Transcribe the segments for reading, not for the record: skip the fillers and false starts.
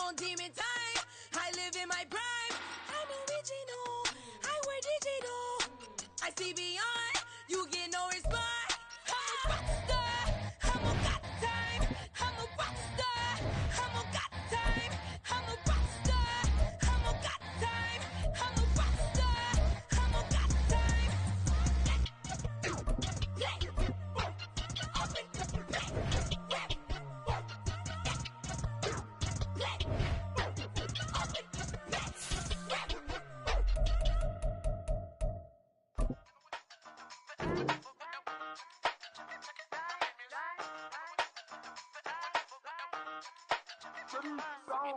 on demon time. I live in my prime. I'm original. I wear digital. I see beyond. You get no response. I'm a rockstar. I'm a got time. I'm a rockstar. I'm a got time. I'm a rockstar. I'm a got time. I'm a rockstar. I'm a got time.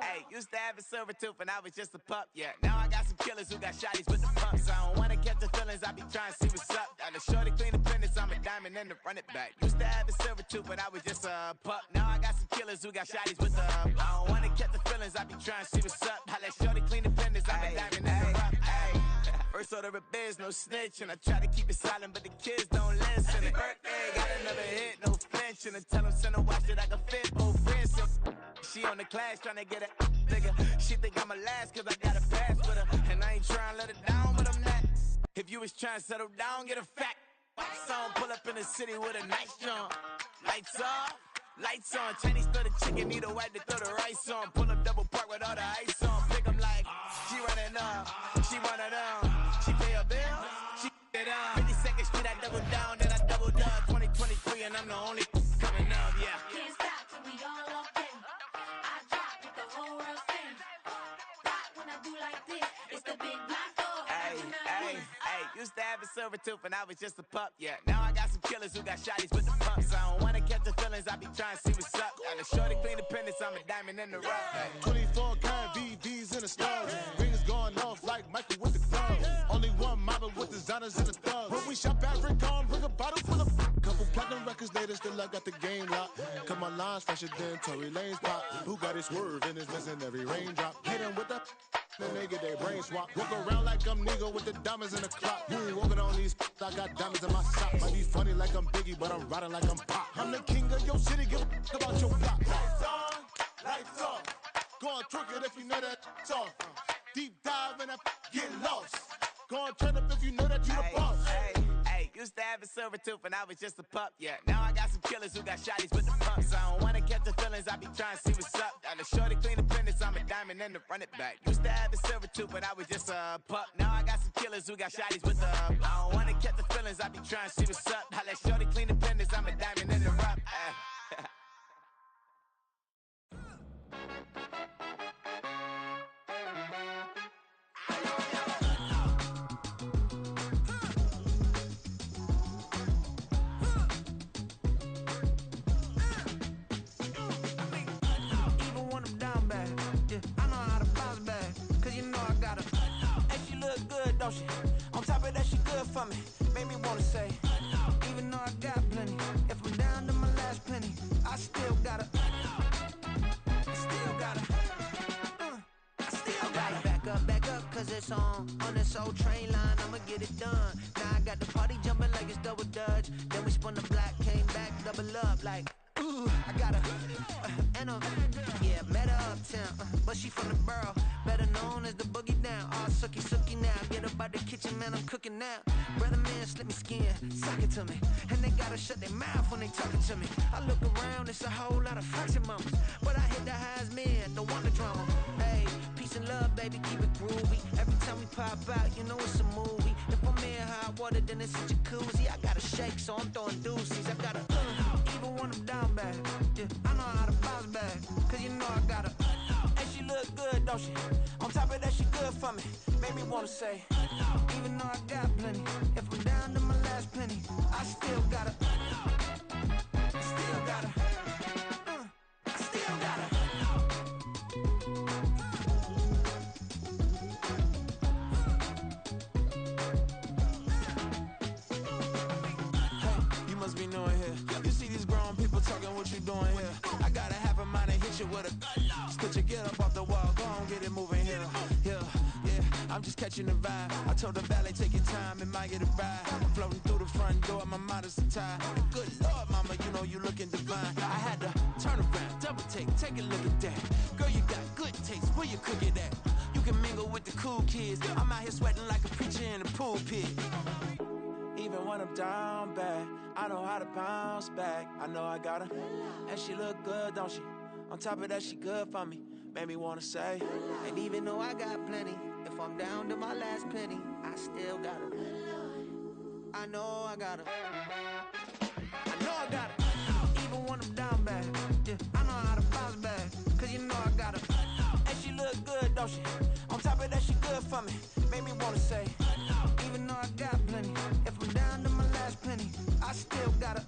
Hey, used to have a silver tooth and I was just a pup, yeah. Now I got some killers who got shotties with the pumps. I don't wanna catch the feelings, I be trying to see what's up. Got a shorty clean the penis, I'm a diamond and to run it back. Used to have a silver tooth but I was just a pup. Now I got some killers who got shotties with the I don't wanna catch the feelings, I be trying to see what's up. I let shorty clean the penis, I'm a diamond and to run it. First order of biz, no snitch, and I try to keep it silent, but the kids don't listen. Happy birthday, got another hit, no flinch, and I tell them send a watch that I can fit both wrists. She on the class tryna get a nigga. She think I'm a last cause I got a pass with her. And I ain't tryna let her down, but I'm not. If you was tryna settle down, get a fat song. Pull up in the city with a nice jump. Lights off, lights on. Chinese throw the chicken, need a wipe to throw the rice on. Pull up double park with all the ice on. Pick 'em like, she running up, she one of them. She pay her bills, she it up. 52nd Street, I double down, then I double up. 2023 and I'm the only coming up, yeah. Can't stop till we all locked in. I drop it, the whole world sings. Pop when I do like this. It's the big black door. Hey, used to have a silver tooth and I was just a pup, yeah. Now I got some killers who got shotties with the pumps. I don't wanna catch the feelings, I be trying to see what's up. Got a shorty clean the penis, I'm a diamond in the rough. Hey. 24 karat VVs in the stars. Rings going off like Michael with the clubs. Only one model with designers in the thugs. When we shop at Rick on, bring a bottle full of couple platinum records later, still I got the game locked. Cut my lines fresher than Tory Lane's pop. Who got his swerve and is missing every raindrop. Hit him with the then they get their brain swap. Walk around like I'm nigga with the diamonds in the clock. You ain't walking on these, I got diamonds in my sock. Might be funny like I'm Biggie, but I'm riding like I'm Pop. I'm the king of your city, give a about your block. Lights on, lights off. Go on, twerk it if you know that it's off. Deep dive and I get lost. Go on, turn up if you know that you the boss. Used to have a silver tooth and I was just a pup, yeah. Now I got some killers who got shotties with the pumps. I don't wanna catch the feelings, I be trying to see what's up. Got a shorty clean the penis, I'm a diamond and to run it back. Used to have a silver tooth but I was just a pup. Now I got some killers who got shotties with the I don't wanna catch the feelings, I be trying to see what's up. I let shorty clean the penis, I'm a diamond and to rough. Don't she? On top of that, she good for me. Made me wanna say, even though I got plenty, if I'm down to my last penny, I still gotta, back up, cause it's on this old train line, I'ma get it done. Now I got the party jumping like it's double dutch. Then we spun the block, came back, double up like, ooh, I got her, and yeah, met her uptown, but she from the borough, better known as the boogie down. All sucky now, get up out the kitchen, man, I'm cooking now. Brother man, slip me skin, suck it to me, and they gotta shut their mouth when they talking to me. I look around, it's a whole lot of fraction mamas, but I hit the highs, man, don't want the drama. Hey, peace and love, baby, keep it groovy. Every time we pop out, you know it's a movie. If I'm in hot water, then it's a jacuzzi. I gotta shake, so I'm throwing deuces. I gotta, even when I'm down bad, yeah, I know how to bounce back, cause you know I gotta, and she look good, don't she? On top of that, she good for me. Made me wanna say, even though I got plenty, if I'm down to my last penny, I still gotta, still gotta, I still gotta. Must be knowing here. You see these grown people talking, what you doing here? I got a half a mind to hit you with a split your get up off the wall, go on, get it moving here. Yeah, I'm just catching the vibe. I told the valet, take your time, it might get a ride. Floating through the front door, my mind is a tie. Good Lord, mama, you know you looking divine. I had to turn around, double take a look at that. Girl, you got good kids. I'm out here sweating like a preacher in a pulpit. Even when I'm down bad, I know how to bounce back. I know I got her, and she look good, don't she? On top of that, she good for me. Made me wanna say, and even though I got plenty, if I'm down to my last penny, I still got her. I know I got her. I know I got her. Even when I'm down bad, yeah, I know how to bounce back. Cause you know I got her. and she look good, don't she? On top of that, she good for me. Made me wanna say, even though I got plenty, if I'm down to my last penny, I still got her.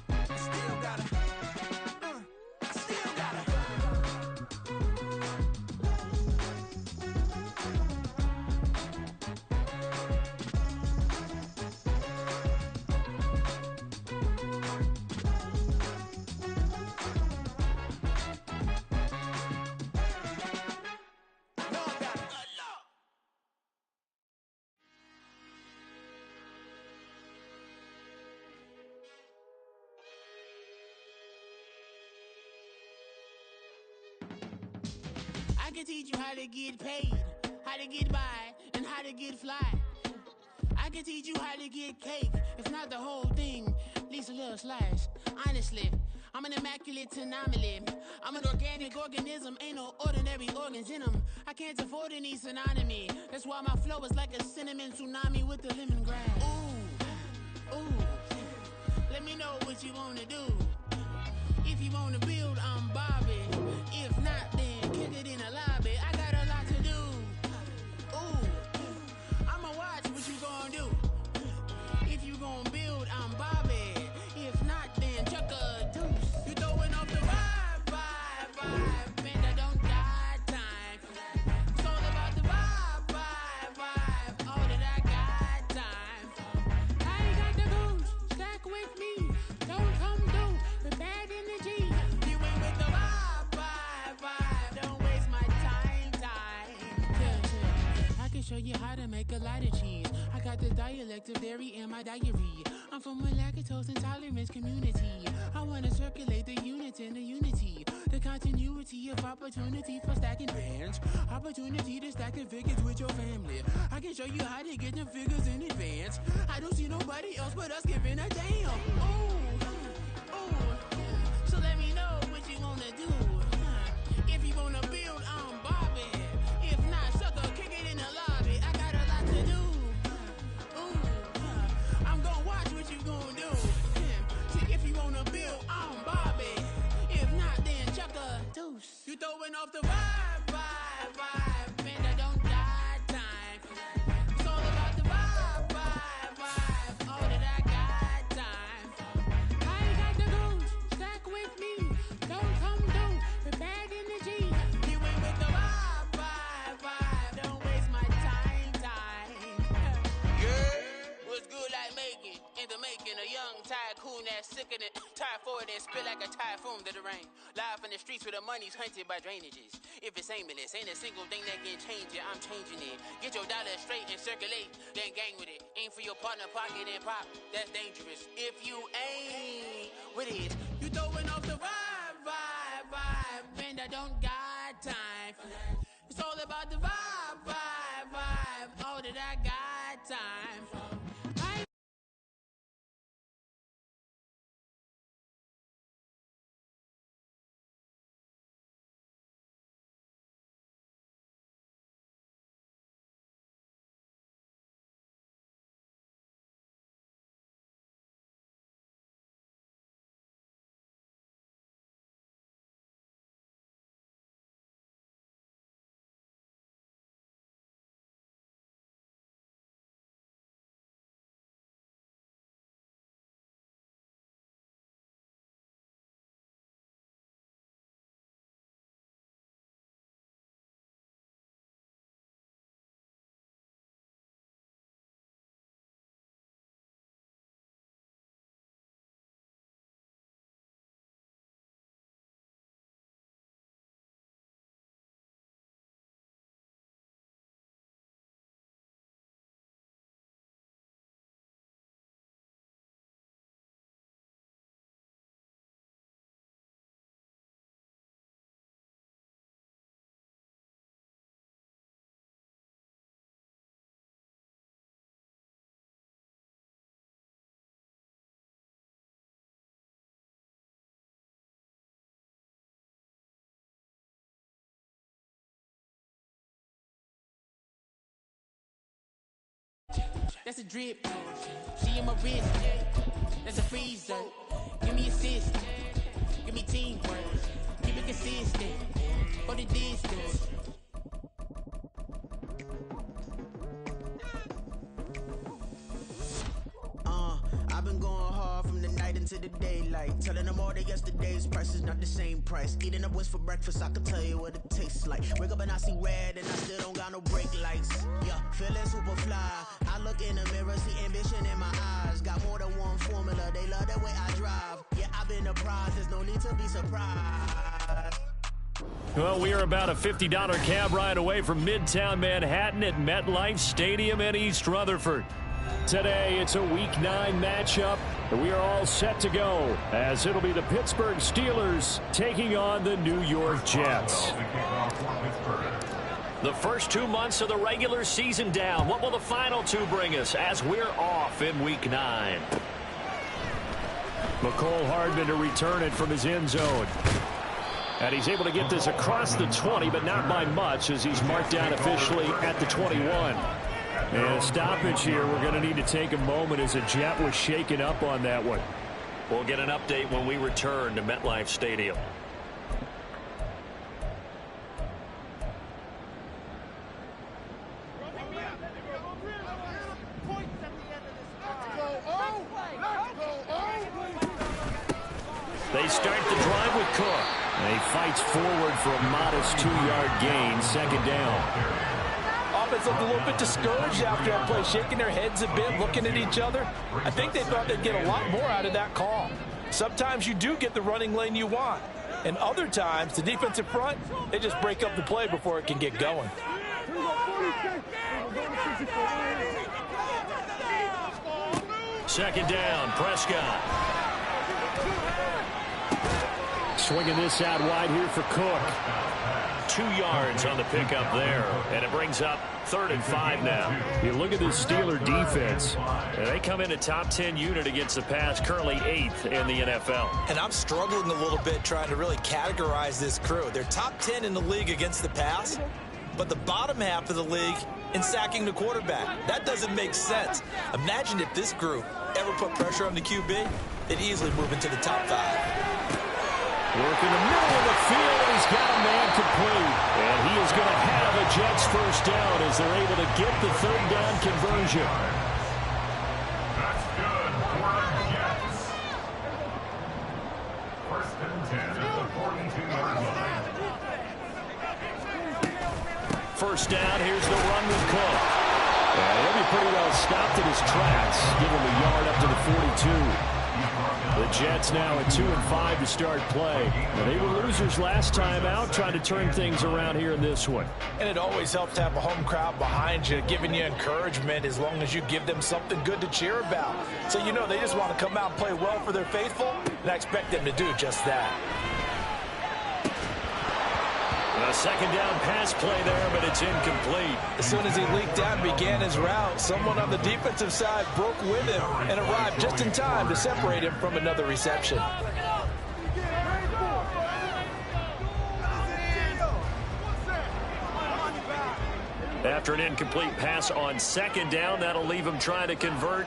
I still got her. I still got her. I can teach you how to get paid, how to get by, and how to get fly. I can teach you how to get cake, if not the whole thing, at least a little slice. Honestly, I'm an immaculate anomaly. I'm an organic organism, ain't no ordinary organs in them. I can't afford any synonymy. That's why my flow is like a cinnamon tsunami with the lemongrass. Ooh, ooh, let me know what you wanna do. If you wanna build, I'm Bobby. If not, then kick it in the lobby. I got a lot to do. Ooh, I'ma watch what you gon' do. If you gon' build, I'm Bobby. If not, then chuck a deuce. You throwing off the vibe, and I don't got time. It's all about the vibe, all that I got time. I ain't got the goose, stack with me. Don't come through with bad energy. You ain't with the vibe, don't waste my time. Yeah. I can show you how to make a lot of cheese. I got the dialect of dairy in my diary. I'm from a lactose intolerance community. I wanna circulate the units in the unity. The continuity of opportunity for stacking bands. Opportunity to stack the figures with your family. I can show you how to get them figures in advance. I don't see nobody else but us giving a damn. Ooh, so let me know what you wanna do. If you wanna build, I'm Bobby. If not, sucker, kick it in the lobby. I got a lot to do. I'm gonna watch what you gonna do. See, if you wanna build, I'm Bobby. If not, then chuck a deuce. You throwing off the vibe, and I don't got time. It's all about the vibe, all that I got time. I ain't got the goose, stack with me. Don't come through with bad energy. You ain't with the vibe, don't waste my time. Yeah, what's good like making? In the making, a young tycoon that's sickening. Tie forward and spit like a typhoon to the rain. Live in the streets where the money's hunted by drainages. If it's aimless, ain't a single thing that can change it. I'm changing it. Get your dollar straight and circulate, then gang with it. Aim for your partner, pocket and pop. That's dangerous. If you ain't with it, you throwing off the vibe, and I don't got time. It's all about the vibe, all that I got time. That's a drip. She in my wrist. That's a freezer. Give me assist. Give me teamwork. Keep it consistent. For the distance. I've been going hard from the night into the daylight. Telling them all that yesterday's price is not the same price. Eating up what's for breakfast, I can tell you what it tastes like. Wake up and I see red and I still don't got no brake lights. Yeah, feeling super fly. I look in the mirror, see ambition in my eyes. Got more than one formula, they love the way I drive. Yeah, I've been a prize, there's no need to be surprised. Well, we are about a $50 cab ride away from Midtown Manhattan at MetLife Stadium in East Rutherford. Today, it's a Week 9 matchup, and we are all set to go, as it'll be the Pittsburgh Steelers taking on the New York Jets. The first 2 months of the regular season down. What will the final 2 bring us as we're off in Week 9? Mecole Hardman to return it from his end zone. And he's able to get this across the 20, but not by much, as he's marked down officially at the 21. And a stoppage here. We're going to need to take a moment as a Jet was shaken up on that one. We'll get an update when we return to MetLife Stadium. They start the drive with Cook. And he fights forward for a modest 2-yard gain, second down. Offense looked a little bit discouraged after that play, shaking their heads a bit, looking at each other. I think they thought they'd get a lot more out of that call. Sometimes you do get the running lane you want, and other times the defensive front, they just break up the play before it can get going. Second down, Prescott. Swinging this out wide here for Cook. 2 yards on the pickup there, and it brings up 3rd and 5 now. You look at this Steeler defense, and they come in a top 10 unit against the pass, currently 8th in the NFL. And I'm struggling a little bit trying to really categorize this crew. They're top 10 in the league against the pass, but the bottom half of the league in sacking the quarterback. That doesn't make sense. Imagine if this group ever put pressure on the QB, they'd easily move into the top 5. Work in the middle of the field, and he's got a man complete. And he is going to have a Jets first down as they're able to get the 3rd down conversion. That's good for the Jets. 1st and 10 at the 42-yard line. First down, here's the run with Cook. And he'll be pretty well stopped in his tracks. Give him a yard up to the 42. The Jets now at 2-5 to start play. And they were losers last time out, trying to turn things around here in this one. And it always helps to have a home crowd behind you, giving you encouragement as long as you give them something good to cheer about. So you know they just want to come out and play well for their faithful, and I expect them to do just that. A second down pass play there, but it's incomplete. As soon as he leaked out and began his route, someone on the defensive side broke with him and arrived just in time to separate him from another reception. After an incomplete pass on second down, that'll leave him trying to convert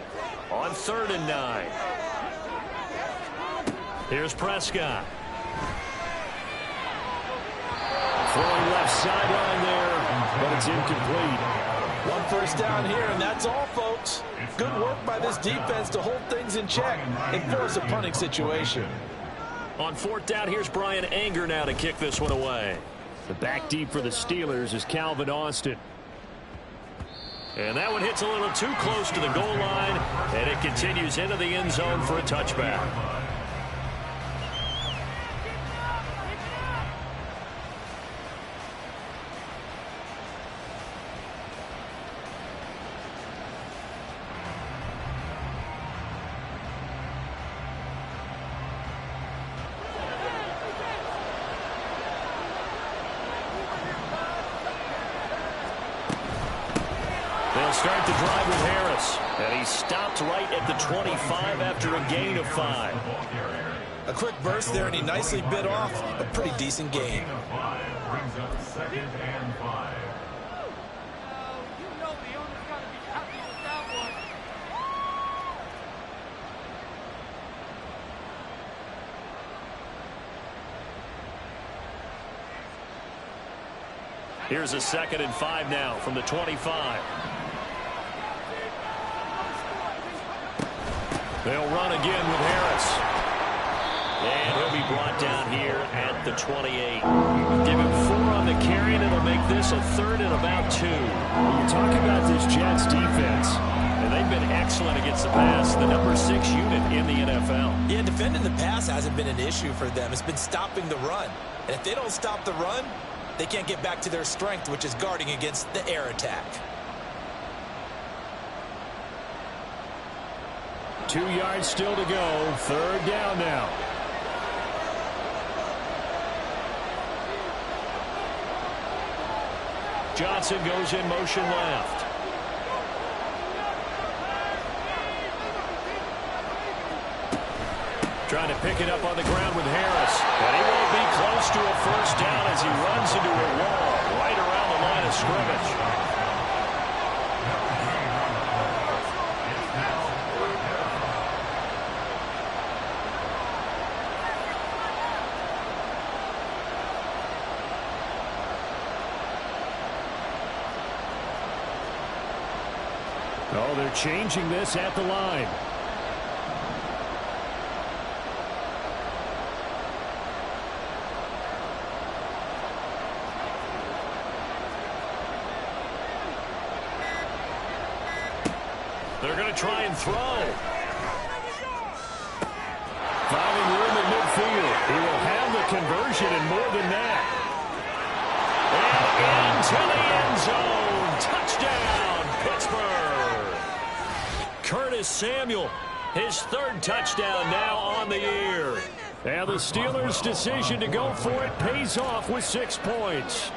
on 3rd and 9. Here's Prescott. Throwing left sideline there, but it's incomplete. 1 first down here, and that's all, folks. Good work by this defense to hold things in check and force a punting situation. On 4th down, here's Brian Anger now to kick this one away. The back deep for the Steelers is Calvin Austin. And that one hits a little too close to the goal line, and it continues into the end zone for a touchback. They'll start the drive with Harris. And he stopped right at the 25 after a gain of 5. A quick burst there, and he nicely bit off a pretty decent gain. Brings up 2nd and 5. You know the owner's got to be happy with that one. Here's a 2nd and 5 now from the 25. They'll run again with Harris. And he'll be brought down here at the 28. Give him 4 on the carry, and it'll make this a 3rd and about 2. When you talk about this Jets defense, and they've been excellent against the pass, the number 6 unit in the NFL. Yeah, defending the pass hasn't been an issue for them. It's been stopping the run. And if they don't stop the run, they can't get back to their strength, which is guarding against the air attack. 2 yards still to go. 3rd down now. Johnson goes in motion left. Trying to pick it up on the ground with Harris. And he won't be close to a 1st down as he runs into a wall right around the line of scrimmage. Oh, they're changing this at the line. They're going to try and throw. Finding room in midfield. He will have the conversion and more than that. And into the end zone. Touchdown, Pittsburgh. Curtis Samuel, his 3rd touchdown now on the year. And the Steelers' decision to go for it pays off with 6 points.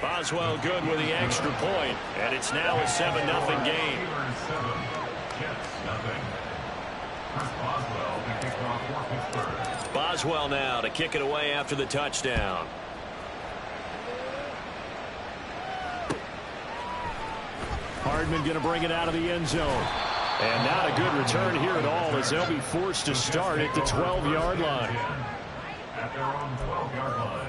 Boswell good with the extra point, and it's now a 7-0 game. Boswell now to kick it away after the touchdown. Hardman going to bring it out of the end zone. And not a good return here at all as they'll be forced to start at the 12-yard line. At their own 12-yard line.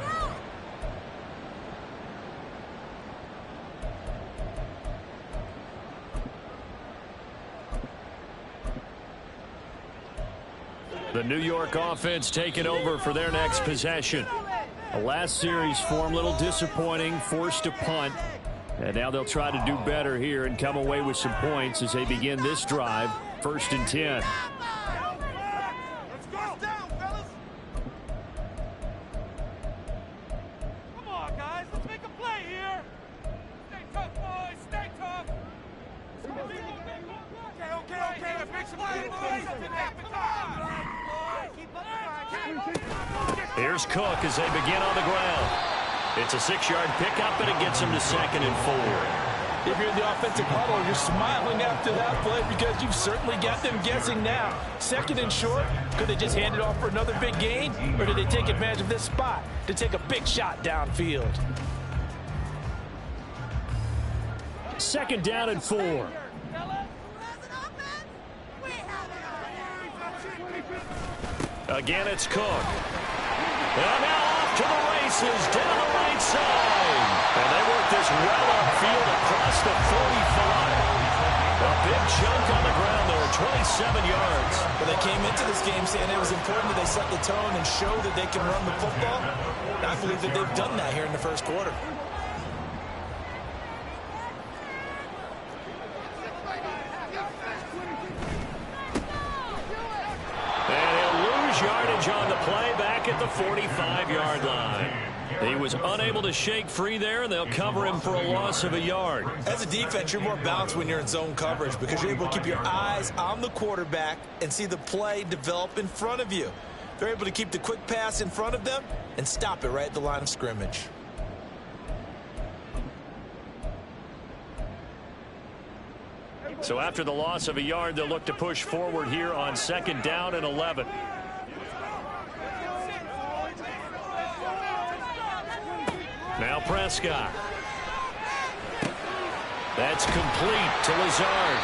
The New York offense taking over for their next possession. The last series form a little disappointing, forced to punt. And now they'll try to do better here and come away with some points as they begin this drive. 1st and 10. Let's go down, fellas. Come on, guys. Let's make a play here. Stay tough, boys. Stay tough. Okay. Make some plays. Here's Cook as they begin on the ground. It's a 6-yard pickup, and it gets him to 2nd and 4. If you're in the offensive huddle, you're smiling after that play because you've certainly got them guessing now. 2nd and short, could they just hand it off for another big gain, or did they take advantage of this spot to take a big shot downfield? 2nd down and 4. Again, it's Cook. And now off to the races down the right side. And they work this well upfield across the 45. A big chunk on the ground there, 27 yards. When they came into this game saying it was important that they set the tone and show that they can run the football, I believe that they've done that here in the 1st quarter. Yardage on the play back at the 45-yard line. He was unable to shake free there, and they'll cover him for a loss of a yard. As a defense, you're more balanced when you're in zone coverage because you're able to keep your eyes on the quarterback and see the play develop in front of you. They're able to keep the quick pass in front of them and stop it right at the line of scrimmage. So after the loss of a yard, they'll look to push forward here on 2nd down and 11. Now Prescott. That's complete to Lazard.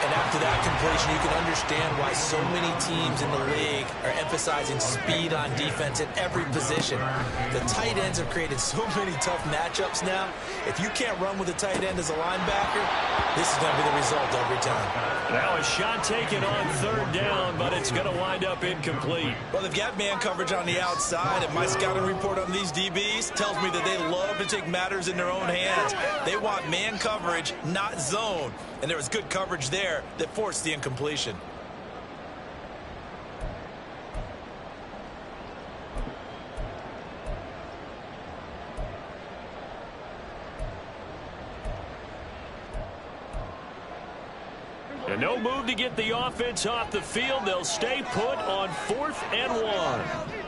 And after that completion, you can understand why so many teams in the league are emphasizing speed on defense at every position. The tight ends have created so many tough matchups now. If you can't run with a tight end as a linebacker, this is going to be the result every time. Now a shot taken on third down, but it's going to wind up incomplete. Well, they've got man coverage on the outside, and my scouting report on these DBs tells me that they love to take matters in their own hands. They want man coverage, not zone. And there was good coverage there that forced the incompletion. And no move to get the offense off the field. They'll stay put on 4th and 1.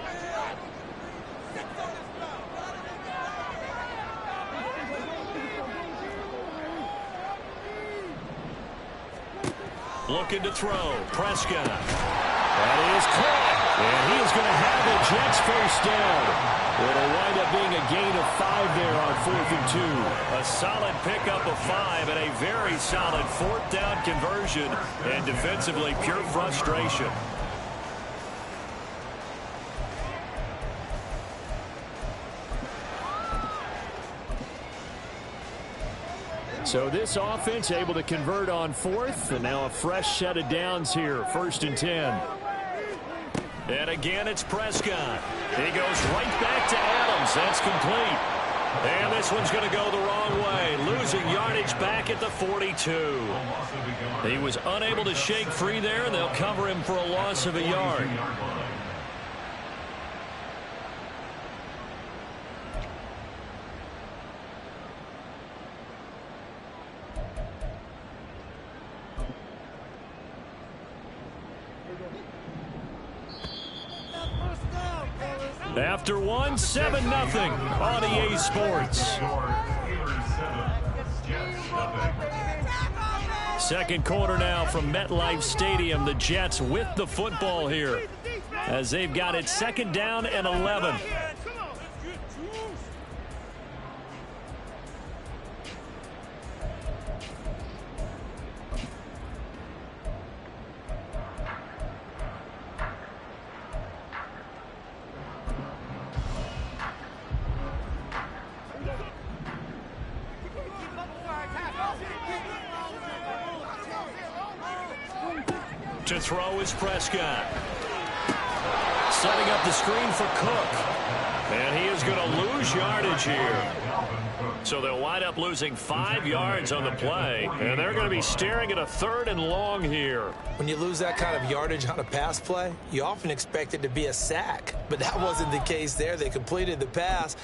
Looking to throw. Prescott. That is caught. And he is going to have the Jets first down. It'll wind up being a gain of 5 there on 4th and 2. A solid pickup of 5 and a very solid 4th down conversion. And defensively, pure frustration. So this offense able to convert on 4th, and now a fresh set of downs here, 1st and 10. And again, it's Prescott. He goes right back to Adams. That's complete. And this one's going to go the wrong way, losing yardage back at the 42. He was unable to shake free there, and they'll cover him for a loss of a yard. After 1, 7-0 on EA Sports. Second quarter now from MetLife Stadium. The Jets with the football here as they've got it 2nd down and 11. To throw is Prescott. Setting up the screen for Cook. And he is going to lose yardage here. So they'll wind up losing 5 yards on the play. And they're going to be staring at a 3rd and long here. When you lose that kind of yardage on a pass play, you often expect it to be a sack. But that wasn't the case there. They completed the pass.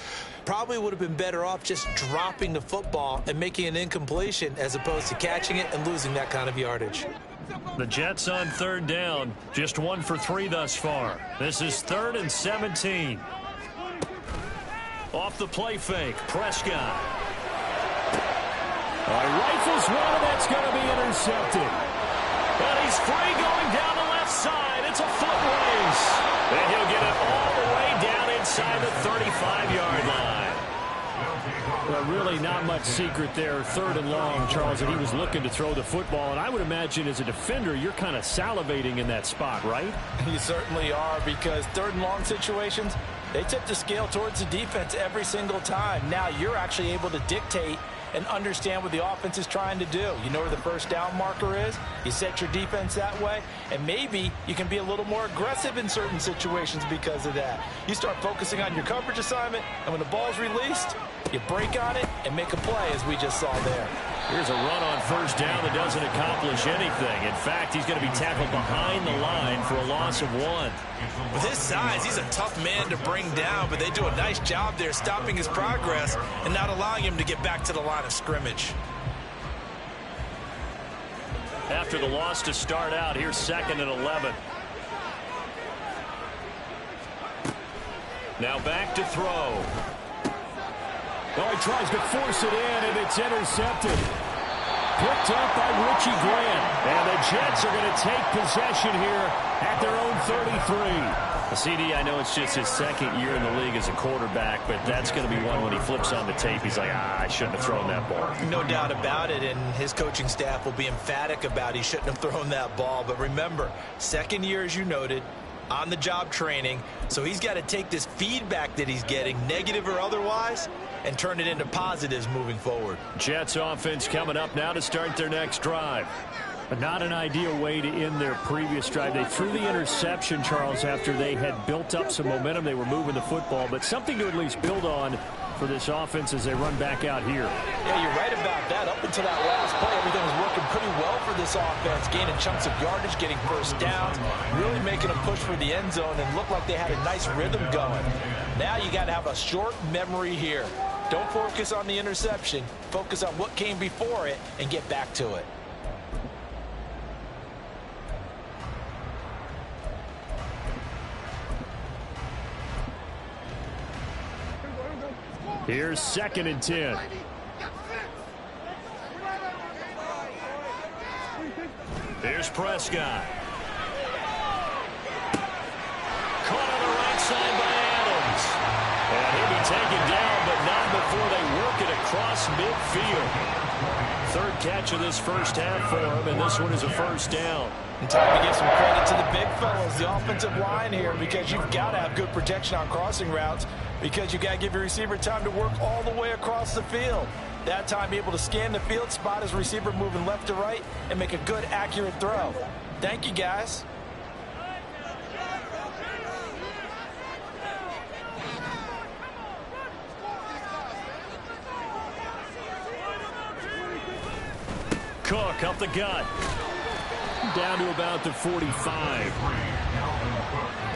Probably would have been better off just dropping the football and making an incompletion as opposed to catching it and losing that kind of yardage. The Jets on 3rd down, just 1 for 3 thus far. This is 3rd and 17. Off the play fake, Prescott. Rifles one, and that's going to be intercepted. And he's free going down the left side. It's a foot race. And he'll get it all the way down inside the 35-yard line. Well, really not much secret there. 3rd and long, Charles, and he was looking to throw the football. And I would imagine as a defender, you're kind of salivating in that spot, right? You certainly are, because 3rd and long situations, they tip the scale towards the defense every single time. Now you're actually able to dictate and understand what the offense is trying to do. You know where the first down marker is. You set your defense that way, and maybe you can be a little more aggressive in certain situations because of that. You start focusing on your coverage assignment, and when the ball's released, you break on it and make a play, as we just saw there. Here's a run on 1st down that doesn't accomplish anything. In fact, he's going to be tackled behind the line for a loss of 1. With his size, he's a tough man to bring down, but they do a nice job there stopping his progress and not allowing him to get back to the line of scrimmage. After the loss to start out, here's 2nd and 11. Now back to throw. Oh, he tries to force it in, and it's intercepted. picked up by Richie Grant. And the Jets are going to take possession here at their own 33. CD, I know it's just his second year in the league as a quarterback, but that's going to be one when he flips on the tape. He's like, I shouldn't have thrown that ball. No doubt about it, and his coaching staff will be emphatic about he shouldn't have thrown that ball. But remember, second year, as you noted, on-the-job training, so he's got to take this feedback that he's getting, negative or otherwise, and turn it into positives moving forward. Jets offense coming up now to start their next drive. But not an ideal way to end their previous drive. They threw the interception, Charles, after they had built up some momentum. They were moving the football, but something to at least build on for this offense as they run back out here. Yeah, you're right about that. Up until that last play, everything was working pretty well for this offense, gaining chunks of yardage, getting first downs, really making a push for the end zone, and looked like they had a nice rhythm going. Now you got to have a short memory here. Don't focus on the interception. Focus on what came before it and get back to it. Here's 2nd and 10. Here's Prescott. Caught on the right side by Adams. And he'll be taken down, but not before they work it across midfield. 3rd catch of this first half for him, and this one is a first down. And time to give some credit to the big fellas, the offensive line here, because you've got to have good protection on crossing routes, because you've got to give your receiver time to work all the way across the field. That time, be able to scan the field, spot his receiver moving left to right, and make a good, accurate throw. Thank you, guys. Cook up the gut. Down to about the 45.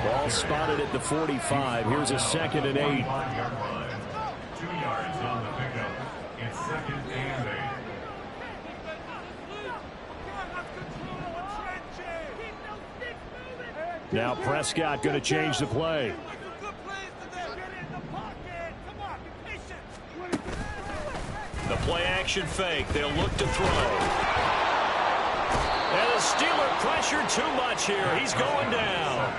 Ball spotted at the 45. Here's a 2nd and 8. 2 yards on the pickup. It's 2nd and 8. Now Prescott going to change the play. The play action fake. They'll look to throw. And the Steeler pressure too much here. He's going down.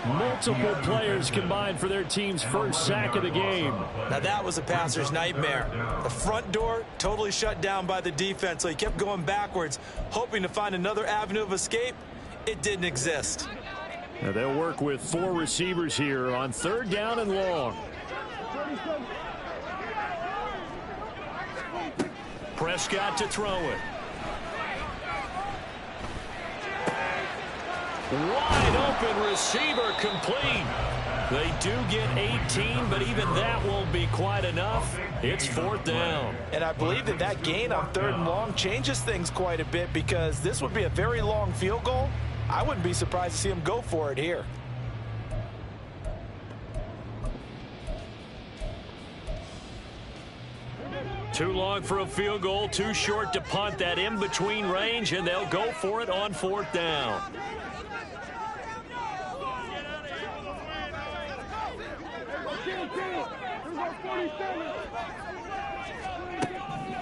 Multiple players combined for their team's first sack of the game. Now that was a passer's nightmare. The front door totally shut down by the defense, so he kept going backwards, hoping to find another avenue of escape. It didn't exist. Now they'll work with 4 receivers here on 3rd down and long. Prescott to throw it. Wide open receiver complete. They do get 18, but even that won't be quite enough. It's 4th down. And I believe that gain on 3rd and long changes things quite a bit, because this would be a very long field goal. I wouldn't be surprised to see him go for it here. Too long for a field goal, too short to punt. That in-between range, and they'll go for it on 4th down.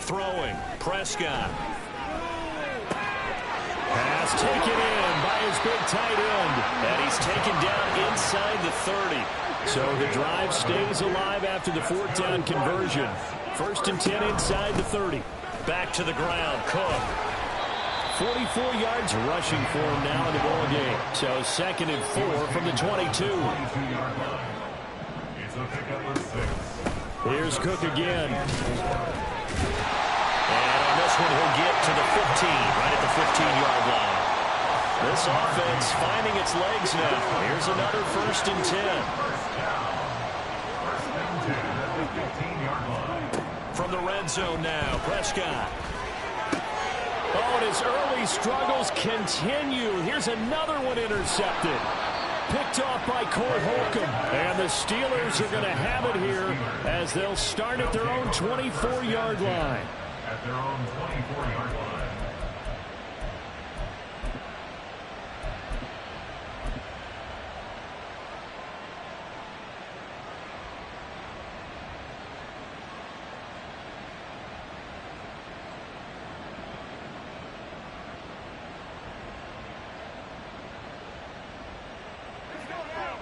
Throwing, Prescott. Pass taken in by his big tight end. And he's taken down inside the 30. So the drive stays alive after the 4th down conversion. 1st and 10 inside the 30. Back to the ground, Cook. 44 yards rushing for him now in the ball game. So 2nd and 4 from the 22. Here's Cook again. And on this one, he'll get to the 15, right at the 15-yard line. This offense finding its legs now. Here's another 1st and 10. From the red zone now, Prescott. Oh, and his early struggles continue. Here's another one intercepted. Picked off by Court Holcomb. And the Steelers are going to have it here as they'll start at their own 24-yard line. At their own 24-yard line.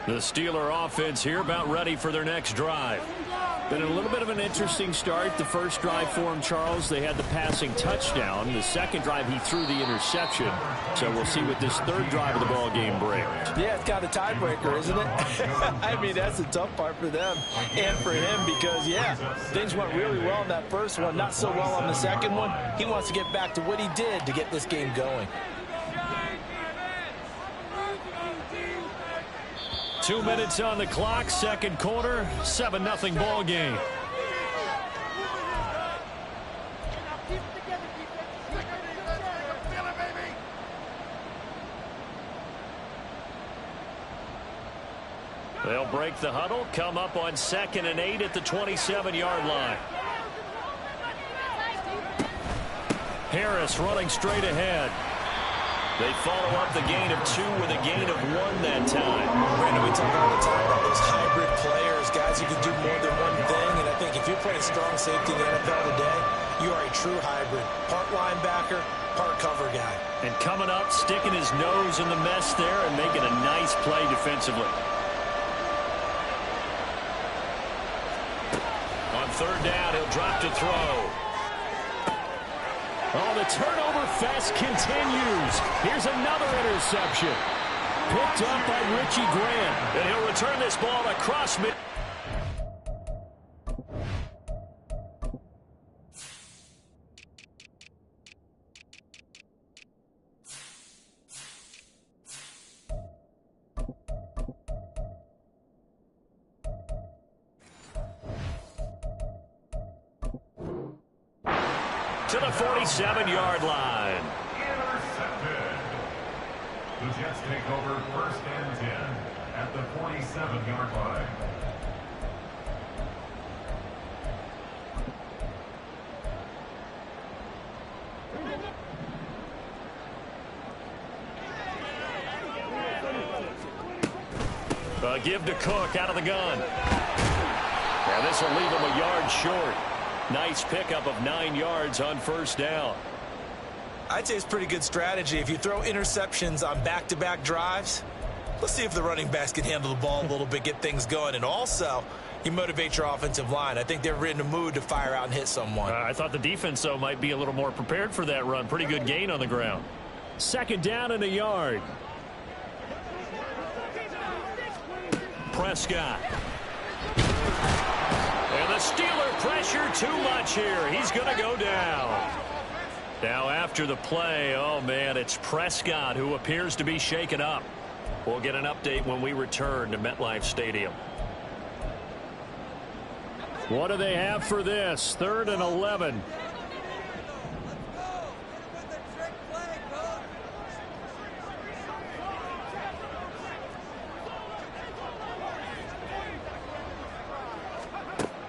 The Steeler offense here about ready for their next drive. Been a little bit of an interesting start. The first drive for him, Charles, they had the passing touchdown. The second drive, he threw the interception. So we'll see what this third drive of the ball game brings. Yeah, it's kind of a tiebreaker, isn't it? I mean, that's the tough part for them and for him because, yeah, things went really well in that first one, not so well on the second one. He wants to get back to what he did to get this game going. 2 minutes on the clock, second quarter, 7-0 ball game. They'll break the huddle, come up on 2nd and 8 at the 27-yard line. Harris running straight ahead. They follow up the gain of 2 with a gain of 1 that time. Brandon, we talk all the time about those hybrid players, guys who can do more than one thing. And I think if you're playing strong safety in the NFL today, you are a true hybrid. Part linebacker, part cover guy. And coming up, sticking his nose in the mess there and making a nice play defensively. On third down, he'll drop to throw. Oh, the turnover fest continues. Here's another interception. Picked up by Richie Grant. And he'll return this ball across mid. To the 47-yard line. Intercepted. The Jets take over 1st and 10 at the 47-yard line. Give to Cook out of the gun. And this will leave him a yard short. Nice pickup of 9 yards on first down. I'd say it's pretty good strategy. If you throw interceptions on back-to-back drives, let's see if the running backs can handle the ball a little bit, get things going. And also, you motivate your offensive line. I think they're in a mood to fire out and hit someone. I thought the defense, though, might be a little more prepared for that run. Pretty good gain on the ground. 2nd down and a yard. Prescott. And the Steeler pressure too much here. He's going to go down. Now after the play, oh man, it's Prescott who appears to be shaken up. We'll get an update when we return to MetLife Stadium. What do they have for this? 3rd and 11.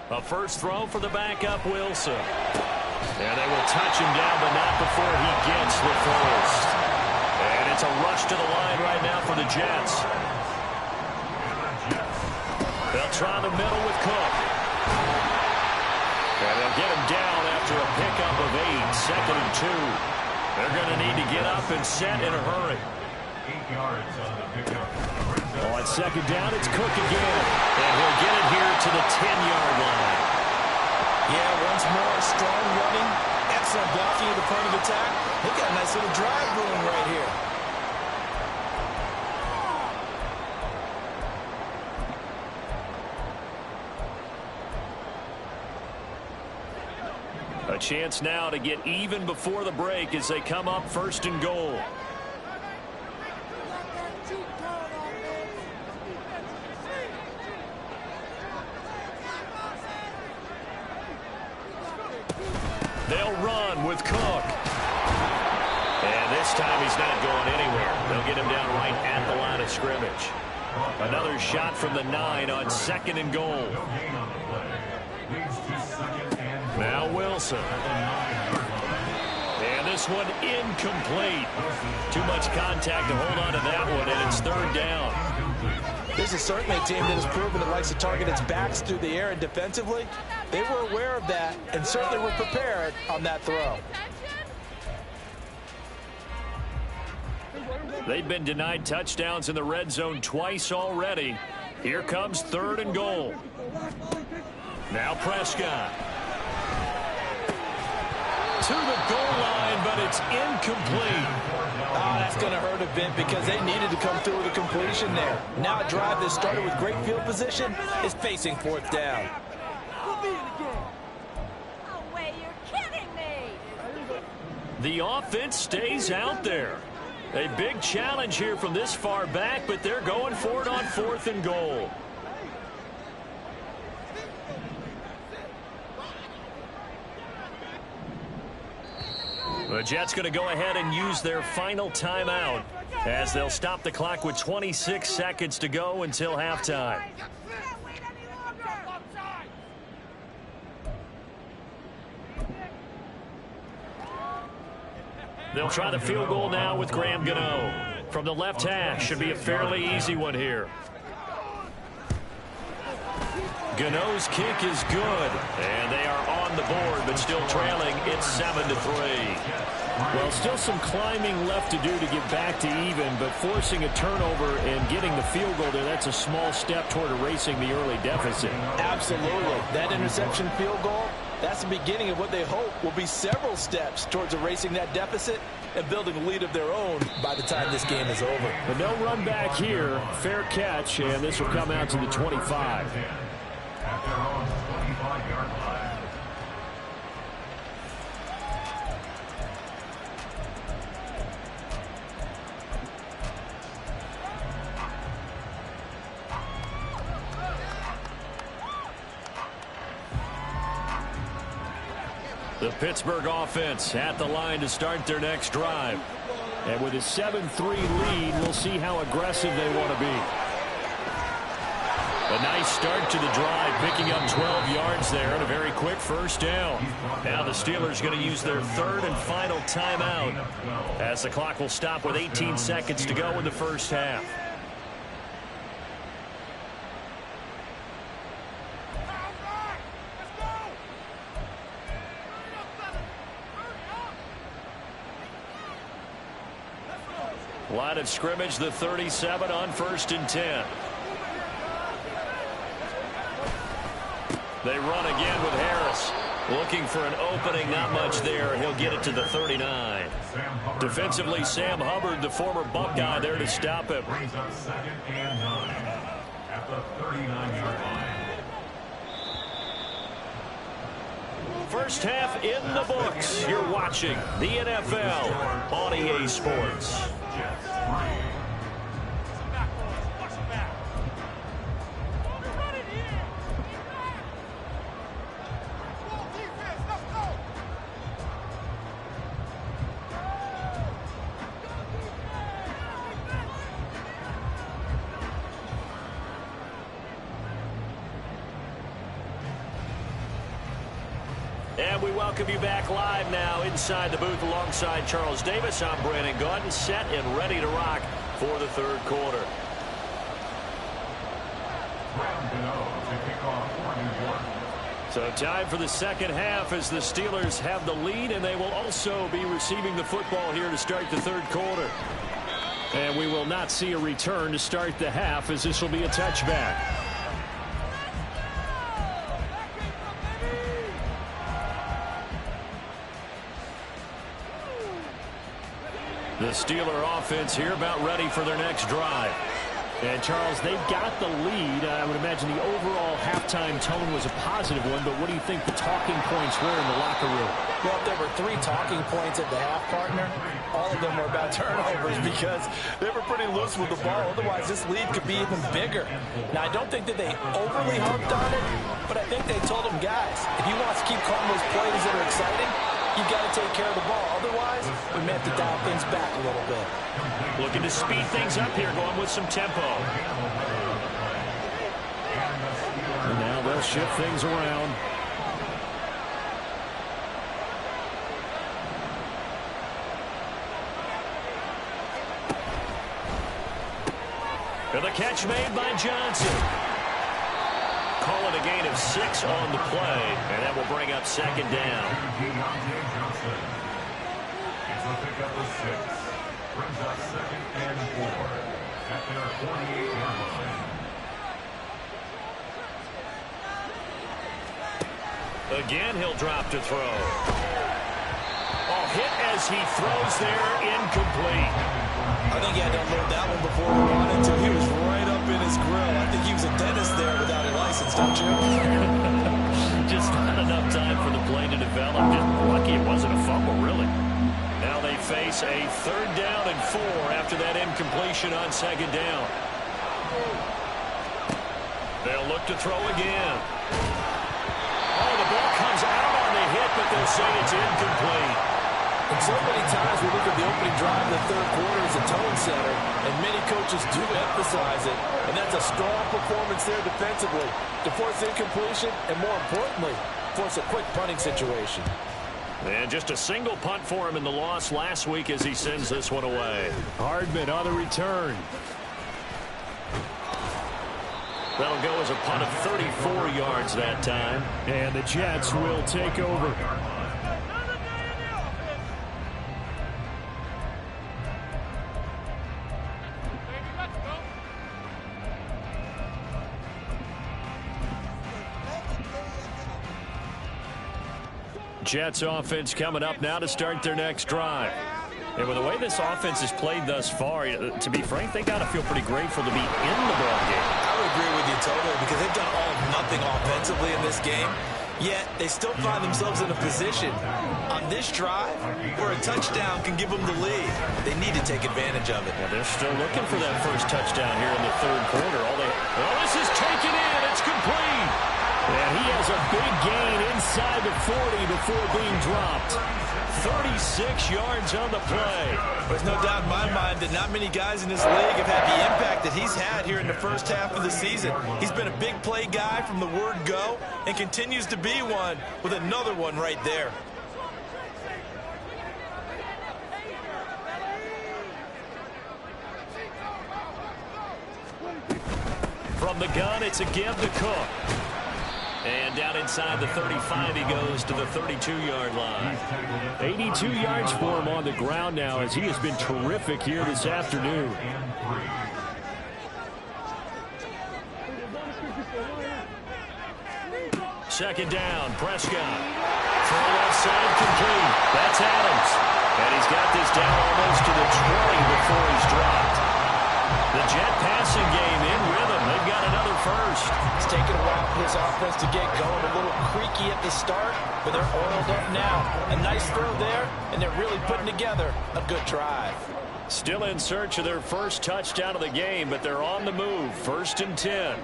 A first throw for the backup, Wilson. And they will touch him down, but not before he gets the first. And it's a rush to the line right now for the Jets. They'll try the middle with Cook. And they'll get him down after a pickup of 8, 2nd and 2. They're going to need to get up and set in a hurry. 8 yards on the pickup. On 2nd down, it's Cook again. And he'll get it here to the 10-yard line. Yeah, once more, strong running, excellent blocking at the point of attack. They got a nice little drive going right here. A chance now to get even before the break as they come up 1st and goal. They'll run with Cook. And this time he's not going anywhere. They'll get him down right at the line of scrimmage. Another shot from the 9 on 2nd and goal. Now Wilson. And this one incomplete. Too much contact to hold on to that one, and it's 3rd down. This is certainly a team that has proven it likes to target its backs through the air and defensively. They were aware of that and certainly were prepared on that throw. They've been denied touchdowns in the red zone twice already. Here comes 3rd and goal. Now Prescott. To the goal line, but it's incomplete. Oh, that's going to hurt a bit because they needed to come through with a completion there. Now a drive that started with great field position is facing 4th down. We'll be in the game. Oh, wait, you're kidding me. The offense stays out there. A big challenge here from this far back, but they're going for it on 4th and goal. The Jets going to go ahead and use their final timeout as they'll stop the clock with 26 seconds to go until halftime. They'll try the field goal now with Graham Gano. From the left hash, should be a fairly easy one here. Gano's kick is good, and they are on the board, but still trailing. It's 7-3. Well, still some climbing left to do to get back to even, but forcing a turnover and getting the field goal there, that's a small step toward erasing the early deficit. Absolutely. That interception field goal, that's the beginning of what they hope will be several steps towards erasing that deficit and building a lead of their own by the time this game is over. But no run back here. Fair catch, and this will come out to the 25. At their own 25-yard line. The Pittsburgh offense at the line to start their next drive. And with a 7-3 lead, we'll see how aggressive they want to be. A nice start to the drive, picking up 12 yards there and a very quick first down. Now the Steelers going to use their 3rd and final timeout as the clock will stop with 18 seconds to go in the first half. Line of scrimmage, the 37 on 1st and 10. They run again with Harris. Looking for an opening, not much there. He'll get it to the 39. Defensively, Sam Hubbard, the former Buckeye, there to stop him. Brings up 2nd and 9 at the 39-yard line. First half in the books. You're watching the NFL on EA Sports. And we welcome you back live now inside the booth alongside Charles Davis. I'm Brandon Gaudin, set and ready to rock for the 3rd quarter. So time for the second half as the Steelers have the lead, and they will also be receiving the football here to start the 3rd quarter. And we will not see a return to start the half as this will be a touchback. The Steeler offense here about ready for their next drive. And, Charles, they've got the lead. I would imagine the overall halftime tone was a positive one, but what do you think the talking points were in the locker room? Well, if there were 3 talking points at the half, partner, all of them were about turnovers because they were pretty loose with the ball. Otherwise, this lead could be even bigger. Now, I don't think that they overly harped on it, but I think they told them, guys, if he wants to keep calling those plays that are exciting, you've got to take care of the ball. Otherwise, we may have to dial things back a little bit. Looking to speed things up here, going with some tempo. And now they'll shift things around. And the catch made by Johnson. Call it a gain of 6 on the play, and that will bring up 2nd down. It's a pickup of 6. brings up 2nd and 4 at their 48-yard line. Again, he'll drop to throw. Oh, hit as he throws there, incomplete. I think he had to unload that one before he wanted to. He was right up in his grill. I think he was a dentist there without a license, don't you? Just not enough time for the play to develop. Just lucky it wasn't a fumble, really. Now they face a 3rd down and 4 after that incompletion on 2nd down. They'll look to throw again. Oh, the ball comes out on the hit, but they'll say it's incomplete. And so many times we look at the opening drive in the 3rd quarter as a tone setter, and many coaches do emphasize it. And that's a strong performance there defensively to force incompletion and, more importantly, force a quick punting situation. And just a single punt for him in the loss last week as he sends this one away. Hardman on the return. That'll go as a punt of 34 yards that time. And the Jets will take over. Jets offense coming up now to start their next drive. And with the way this offense has played thus far, to be frank, they got to feel pretty grateful to be in the ball game. I would agree with you totally because they've done all or nothing offensively in this game, yet they still find themselves in a position on this drive where a touchdown can give them the lead. They need to take advantage of it. Yeah, they're still looking for that first touchdown here in the 3rd quarter. This is taken in. It's complete. And he has a big gain inside the 40 before being dropped. 36 yards on the play. There's no doubt in my mind that not many guys in this league have had the impact that he's had here in the first half of the season. He's been a big play guy from the word go and continues to be one with another one right there. From the gun, it's a give to Cook. And down inside the 35, he goes to the 32-yard line. 82 yards for him on the ground now as he has been terrific here this afternoon. Second down, Prescott. Throw left side complete. That's Adams. And he's got this down almost to the 20 before he's dropped. The Jet passing game in rhythm. They've got another first. It's taken a while for this offense to get going. A little creaky at the start, but they're oiled up now. A nice throw there, and they're really putting together a good drive. Still in search of their first touchdown of the game, but they're on the move. 1st and 10.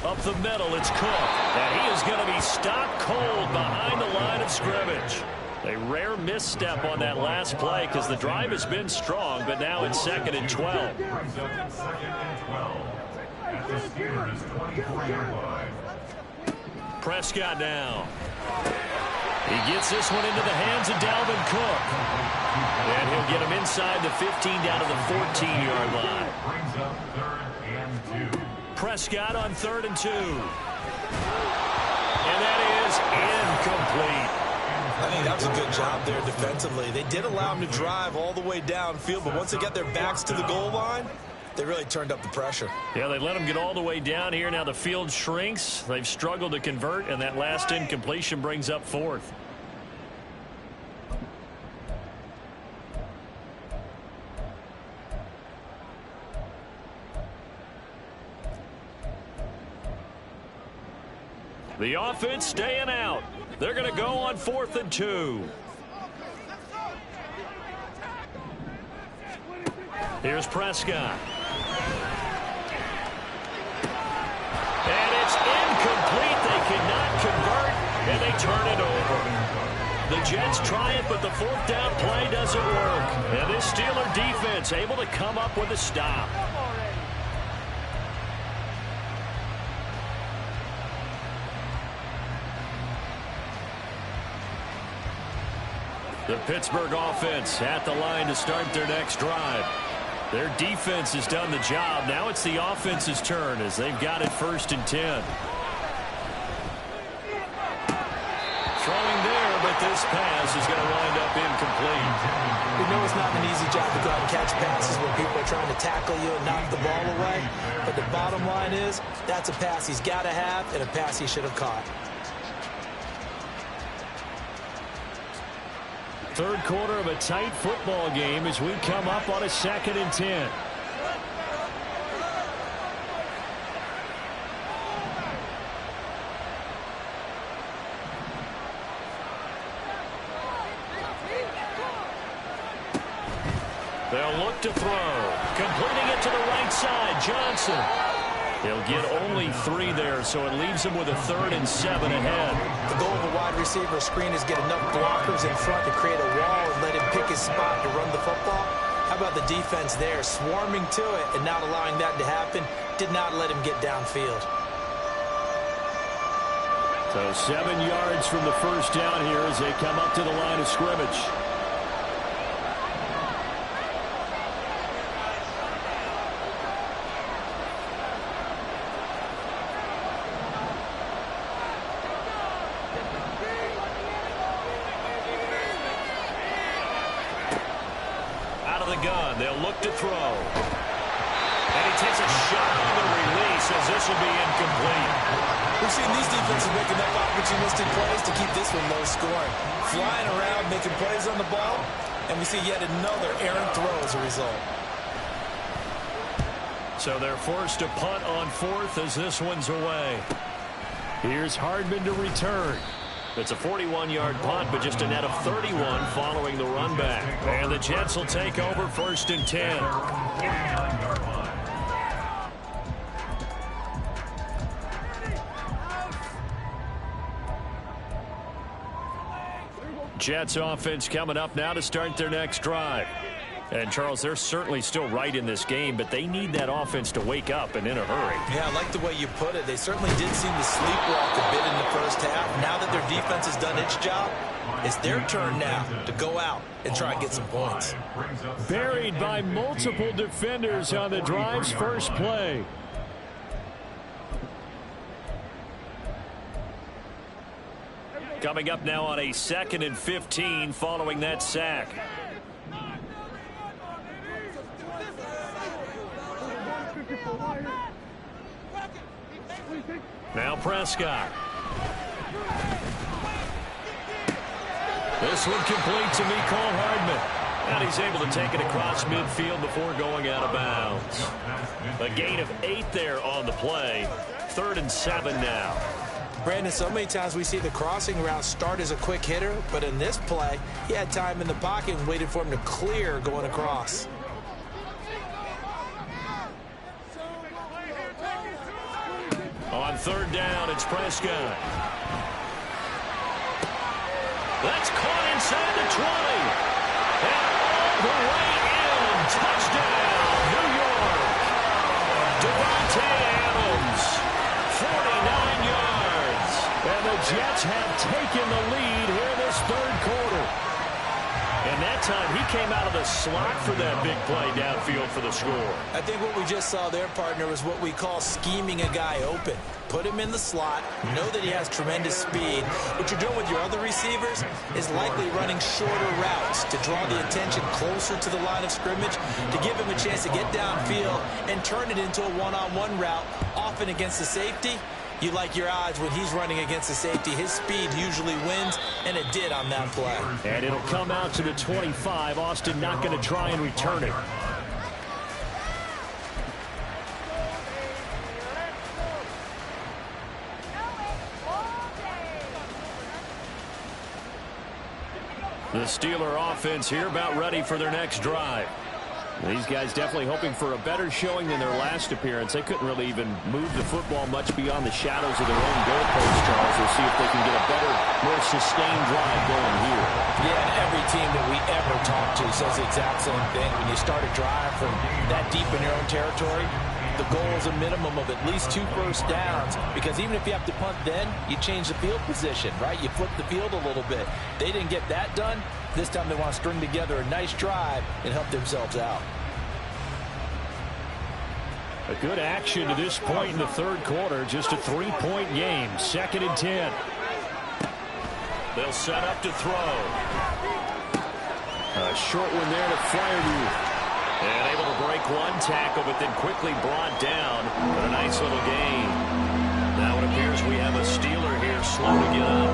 Up the middle, it's Cook. And he is going to be stopped cold behind the line of scrimmage. A rare misstep on that last play because the drive has been strong, but now it's 2nd and 12. Brings up 2nd and 12 at the Steelers' 24-yard line. Prescott now. He gets this one into the hands of Dalvin Cook. And he'll get him inside the 15 down to the 14-yard line. Brings up 3rd and 2. Prescott on 3rd and 2. And that is incomplete. I think that was a good job there defensively. They did allow him to drive all the way downfield, but once they got their backs to the goal line, they really turned up the pressure. Yeah, they let him get all the way down here. Now the field shrinks. They've struggled to convert, and that last incompletion brings up 4th. The offense staying out. They're going to go on 4th and 2. Here's Prescott. And it's incomplete. They cannot convert, and they turn it over. The Jets try it, but the 4th down play doesn't work. And this Steeler defense able to come up with a stop. The Pittsburgh offense at the line to start their next drive. Their defense has done the job. Now it's the offense's turn as they've got it 1st and 10. Throwing there, but this pass is going to wind up incomplete. We know it's not an easy job to go out and catch passes when people are trying to tackle you and knock the ball away. But the bottom line is, that's a pass he's got to have and a pass he should have caught. Third quarter of a tight football game as we come up on a 2nd and 10. They'll look to throw. Completing it to the right side, Johnson. He'll get only 3 there, so it leaves him with a 3rd and 7 ahead. The goal of a wide receiver screen is get enough blockers in front to create a wall and let him pick his spot to run the football. How about the defense there, swarming to it and not allowing that to happen? Did not let him get downfield. So 7 yards from the first down here as they come up to the line of scrimmage. They'll look to throw. And he takes a shot on the release as this will be incomplete. We've seen these defenses make enough opportunistic plays to keep this one low scoring. Flying around, making plays on the ball, and we see yet another errant throw as a result. So they're forced to punt on 4th as this one's away. Here's Hardman to return. It's a 41-yard punt, but just a net of 31 following the run back. And the Jets will take over 1st and 10. Jets offense coming up now to start their next drive. And, Charles, they're certainly still right in this game, but they need that offense to wake up and in a hurry. Yeah, I like the way you put it. They certainly did seem to sleepwalk a bit in the first half. Now that their defense has done its job, it's their turn now to go out and try and get some points. Buried by multiple defenders on the drive's first play. Coming up now on a 2nd and 15 following that sack. Now Prescott. This one complete to Mecole Hardman. And he's able to take it across midfield before going out of bounds. A gain of 8 there on the play. 3rd and 7 now. Brandon, so many times we see the crossing route start as a quick hitter, but in this play, he had time in the pocket and waited for him to clear going across. On 3rd down, it's Prescott. That's caught inside the 20. And all the way in. Touchdown, New York. Devontae Adams, 49 yards. And the Jets have taken the lead here this 3rd quarter. And that time, he came out of the slot for that big play downfield for the score. I think what we just saw there, partner, was what we call scheming a guy open. Put him in the slot, know that he has tremendous speed. What you're doing with your other receivers is likely running shorter routes to draw the attention closer to the line of scrimmage, to give him a chance to get downfield and turn it into a one-on-one route, often against the safety. You like your odds when he's running against the safety. His speed usually wins, and it did on that play. And it'll come out to the 25. Austin not going to try and return it. The Steeler offense here about ready for their next drive. These guys definitely hoping for a better showing than their last appearance. They couldn't really even move the football much beyond the shadows of their own goalpost, Charles. We'll see if they can get a better, more sustained drive going here. Yeah, and every team that we ever talk to says the exact same thing. When you start a drive from that deep in your own territory, the goal is a minimum of at least 2 first downs, because even if you have to punt then, you change the field position, right? You flip the field a little bit. They didn't get that done. This time they want to string together a nice drive and help themselves out. A good action to this point in the 3rd quarter. Just a 3-point game. 2nd and 10. They'll set up to throw. A short one there to Freiermuth. And able to break one tackle, but then quickly brought down. But a nice little gain. Now it appears we have a Steeler here slow to get up.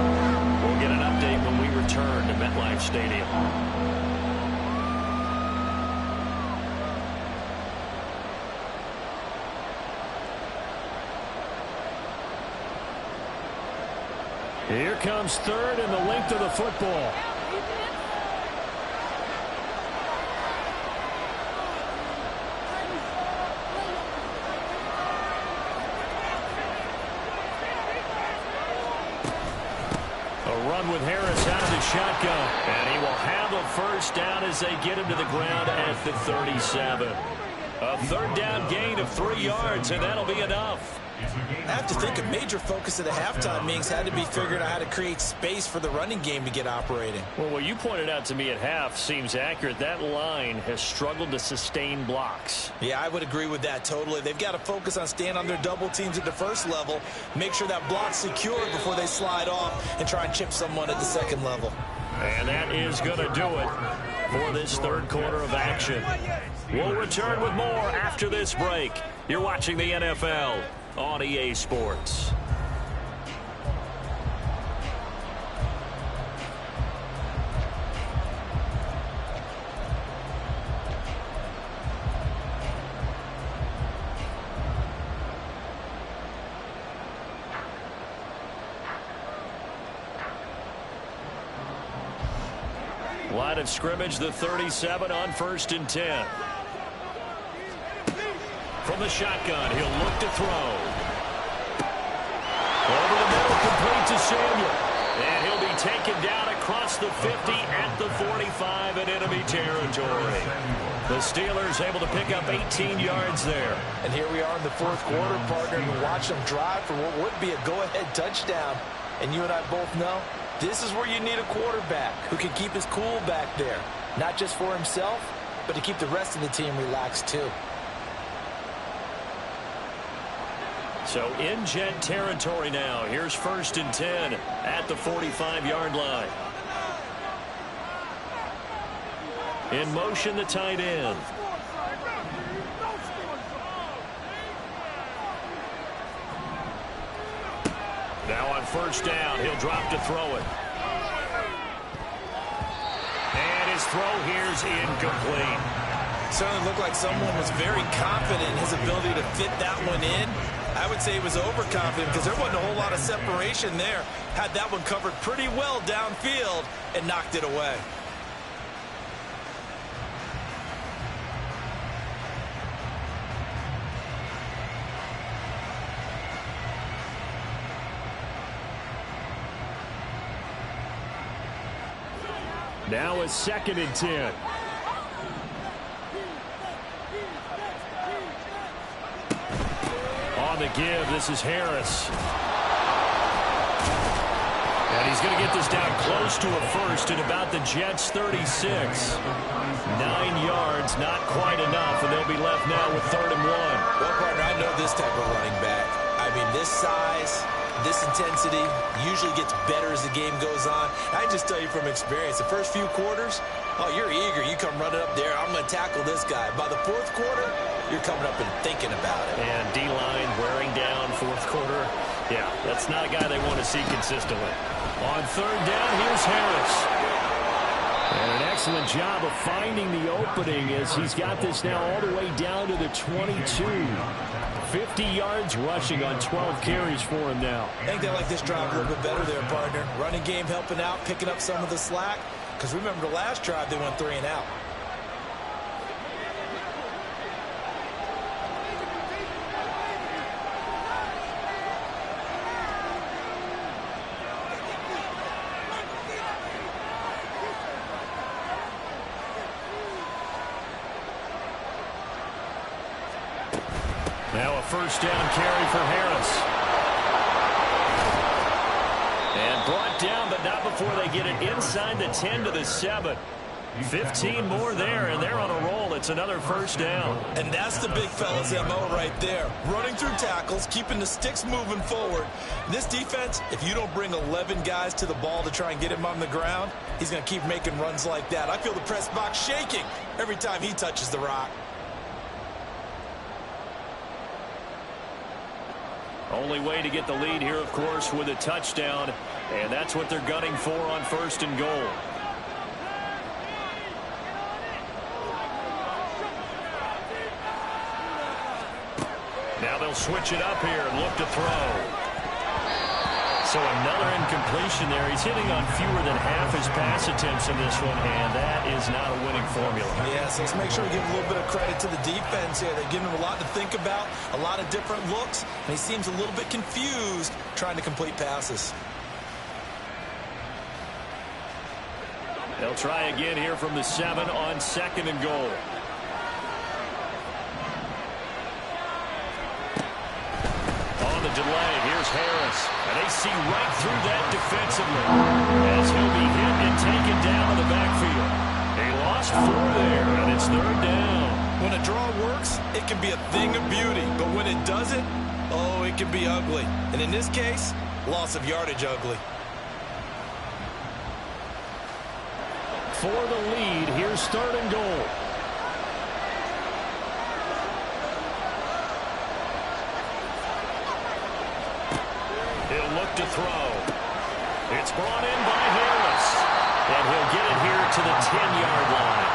We'll get an update when we return to MetLife Stadium. Here comes third and the length of the football. A run with Harris out of the shotgun. And he will have a first down as they get him to the ground at the 37. A third down gain of 3 yards, and that'll be enough. I have to think a major focus of the halftime meetings had to be figuring out how to create space for the running game to get operating. Well, what you pointed out to me at half seems accurate. That line has struggled to sustain blocks. Yeah, I would agree with that totally. They've got to focus on staying on their double teams at the first level, make sure that block's secure before they slide off and try and chip someone at the second level. And that is going to do it for this third quarter of action. We'll return with more after this break. You're watching the NFL on EA Sports. Line of scrimmage, the 37 on 1st and 10. From the shotgun, he'll look to throw. Over the middle, complete to Samuel. And he'll be taken down across the 50 at the 45 in enemy territory. The Steelers able to pick up 18 yards there. And here we are in the fourth quarter, partner, and watch them drive for what would be a go-ahead touchdown. And you and I both know this is where you need a quarterback who can keep his cool back there. Not just for himself, but to keep the rest of the team relaxed too. So in Jet territory now. Here's 1st and 10 at the 45-yard line. In motion, the tight end. Now on 1st down, he'll drop to throw it. And his throw here's incomplete. Certainly looked like someone was very confident in his ability to fit that one in. I would say he was overconfident because there wasn't a whole lot of separation there. Had that one covered pretty well downfield and knocked it away. Now a 2nd and 10. On the give, this is Harris. And he's going to get this down close to a first at about the Jets' 36. 9 yards, not quite enough, and they'll be left now with 3rd and 1. Well, partner, I know this type of running back. I mean, this size, this intensity usually gets better as the game goes on. I just tell you from experience, the first few quarters, oh, you're eager. You come running up there, I'm going to tackle this guy. By the 4th quarter, you're coming up and thinking about it. And D-line wearing down 4th quarter. Yeah, that's not a guy they want to see consistently. On 3rd down, here's Harris. And an excellent job of finding the opening as he's got this now all the way down to the 22. 50 yards rushing on 12 carries for him now. I think they like this drive a little bit better there, partner. Running game helping out, picking up some of the slack. Because remember the last drive, they went 3 and out. Now a 1st down carry for Harris. And brought down, but not before they get it inside the 10 to the 7. 15 more there, and they're on a roll. It's another first down. And that's the big fella's MO right there. Running through tackles, keeping the sticks moving forward. This defense, if you don't bring 11 guys to the ball to try and get him on the ground, he's going to keep making runs like that. I feel the press box shaking every time he touches the rock. Only way to get the lead here, of course, with a touchdown, and that's what they're gunning for on 1st and goal. Now they'll switch it up here and look to throw. So another incompletion there. He's hitting on fewer than half his pass attempts in this one, and that is not a winning formula. Yeah, so let's make sure we give a little bit of credit to the defense here. They're giving him a lot to think about, a lot of different looks, and he seems a little bit confused trying to complete passes. They'll try again here from the 7 on 2nd and goal. The delay. Here's Harris. And they see right through that defensively as he'll be hit and taken down in the backfield. They lost 4 there, and it's 3rd down. When a draw works, it can be a thing of beauty. But when it doesn't, oh, it can be ugly. And in this case, loss of yardage ugly. For the lead, here's 3rd and goal. He'll look to throw. It's brought in by Harris. And he'll get it here to the 10-yard line.